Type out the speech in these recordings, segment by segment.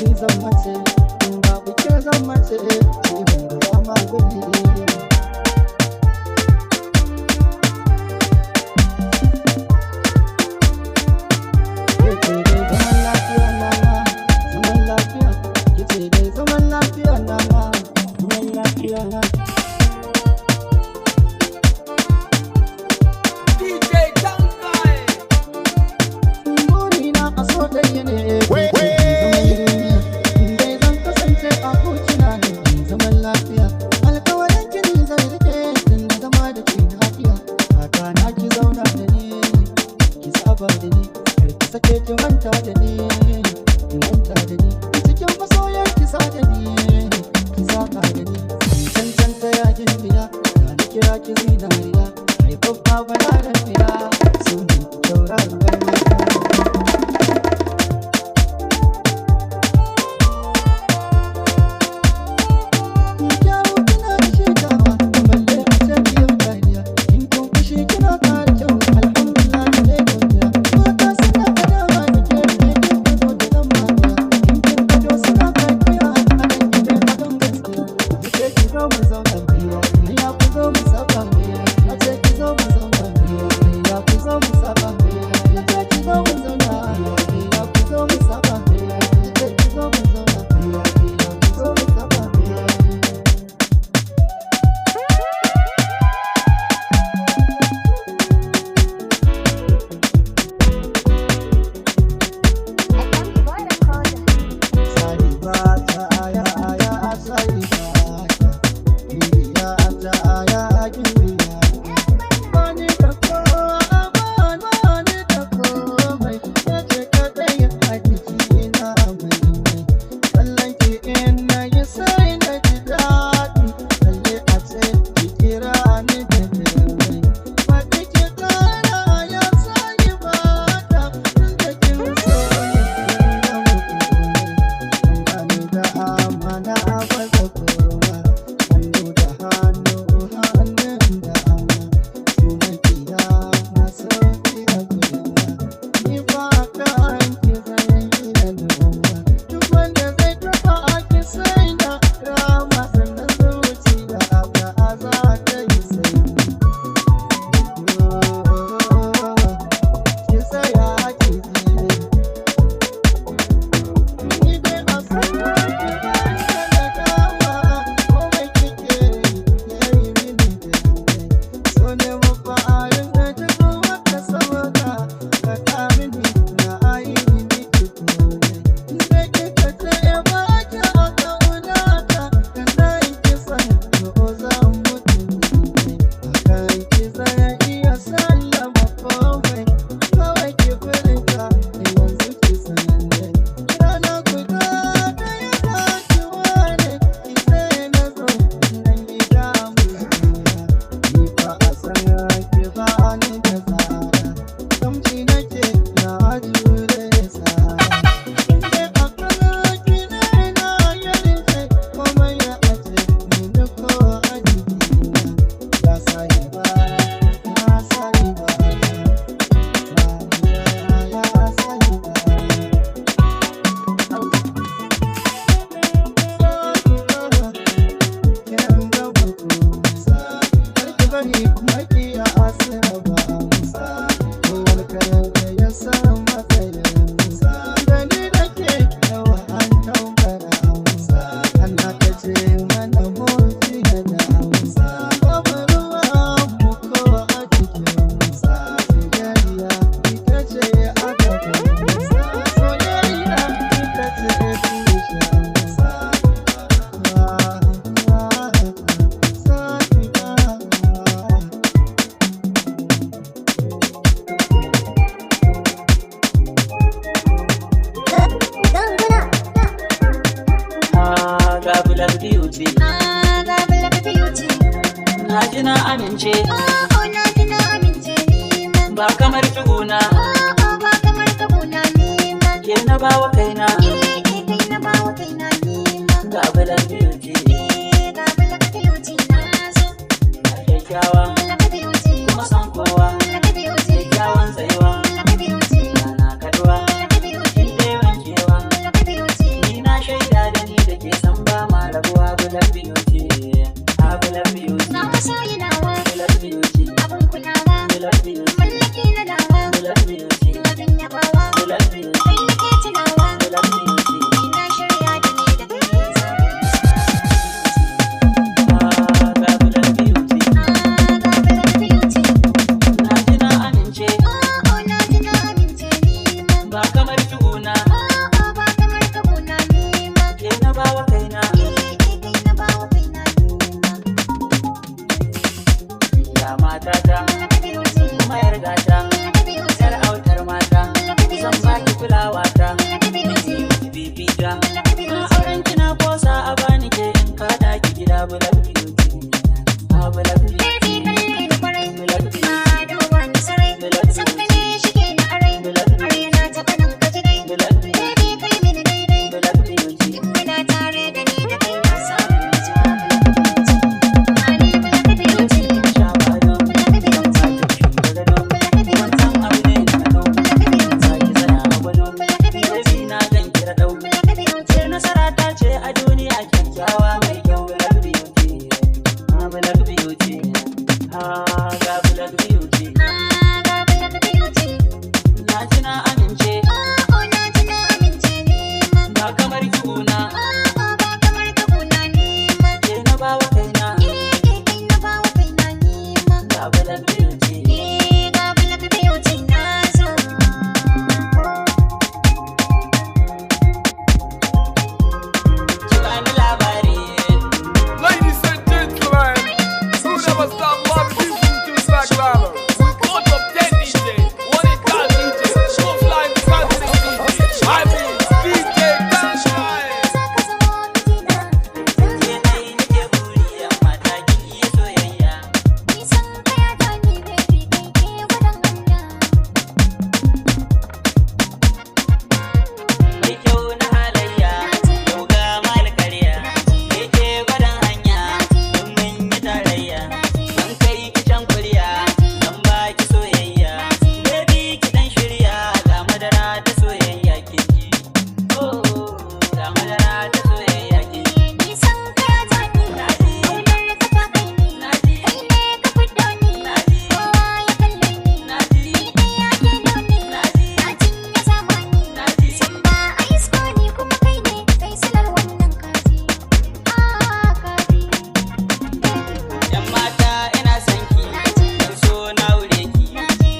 ni zan mace in babu ke zan mace ciwon gaba magani ba kamar tuguna ba kamar tuguna ne ma ke na bawa kaina kai na bawa kaina ne ma ga balan beauty ga bala beauty na so kyakkyawa bala beauty kuma san kowa bala beauty kyakkyawan tsayuwa bala beauty na kaduwa bala beauty kin dai wankewa bala beauty ni na love beauty. I will love beauty. Na masoyi nawa, I love beauty. abin kulawa, I love beauty. mallaki na nawa, I love beauty. abin yabawa, I love beauty. kai nake tunawa, I love beauty. ina shirya da ni da kai zaɓi. I love beauty. Na ga love beauty, Na ji na amince oh na ji na amince ni ma, ba kamar ki una oh ba kamar ka kuna ni ma, ke na bawa kaina. kai na bawa kaina ni ma. Ya matata Love beauty, mayar gata love beauty, yar autar mata zan baki kulawa ta love beauty, bibita love beauty. na auren kina kosa a bani ke in kada ki gida bula beauty bula beauty Baby kalle da kwarai, na duba ni sarai, san ka ne shige ni a rai, raina ta kanan ka ji dai. Baby kai mini daidai, bula beauty in muna tare da ni da kai na samu nutsuwa. Ani black beauty, shabado black beauty, shugado wannan abu ne na kano saki sana a gwado baby na gan kira dau black beauty, ce nasara ta ce a duniya kyakkyawa mai kyau black beauty black beauty ga black beauty ga black beauty. na ji na amince Oh na ji na amince ni ma, ba kamar ki una oh ba kamar ka kuna ni ma, ke na bawa kaina kai na bawa kaina ni ma. ga black beauty Ga black beauty na zo. ki bani labari Ladies and gentlemen, who never stop loving this to Black Glamour? We got the dead DJ, one and done DJ, so fly the country DJ. I mean, DJ Sunshine. Ka zama mijina, ke dai nake buri amma ta ki iya soyayya nisan kaya da ni baby kai ke gwadon hanya. mai kyau na halayya yau ga malkarya ke ke gwadon hanya in mun yi tarayya zan kai ki can kuriya zan ba ki soyayya baby ki dan shirya ga madara ta soyayya kin ji oh ga madara ta soyayya kin ji Nisan kaya da ni, ƙaunar ka ta kai ni, kai ne ka fiddo ni, kowa ya kalle ni, ni ɗaya ke launi, na cinye zamani, san ba a isko ni kuma kai ne, kai silar wannan kaji, kaji. yan mata ina son ki dan so na wure ki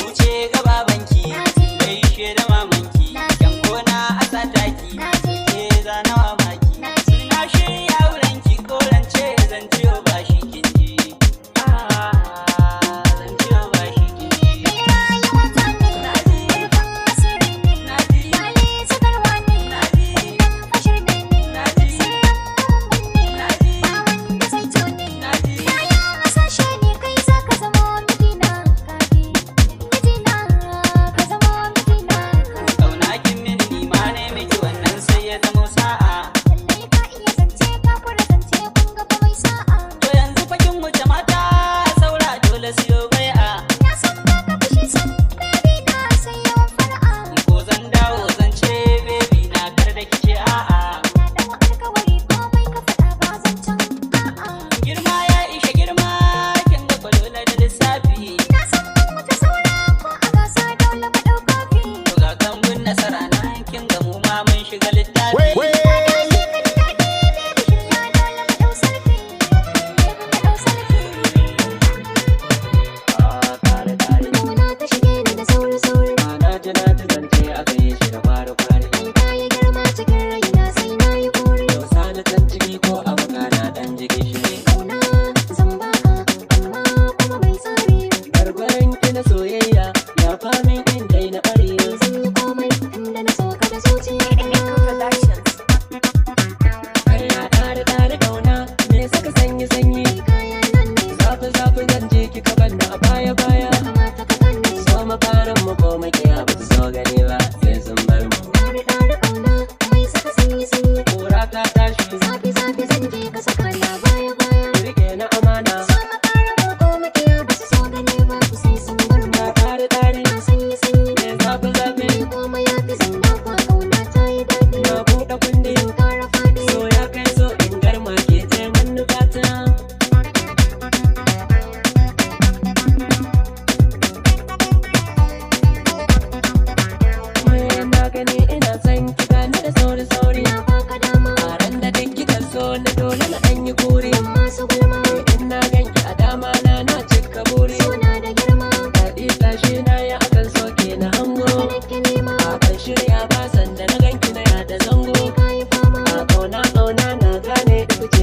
wuce ga babanki gaishe da mamanki yan kona a sata ki ke zana mamaki na shirya wuren ki korance zan ciyo bashi kin ji zan ciyo bashi kin ji Kai rayuwa ta ne, ƙarfin asiri ne, lale sakarwa ne, wannan fashir ne ne, sirrin mumin ne, ba wanda zai tone. Yaya hasashe ne kai za ka zama mijina kaji, mijina ka zama mijina kaji. kauna kin min ni ma ne miki wannan sai ya zamo sa'a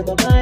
ba ma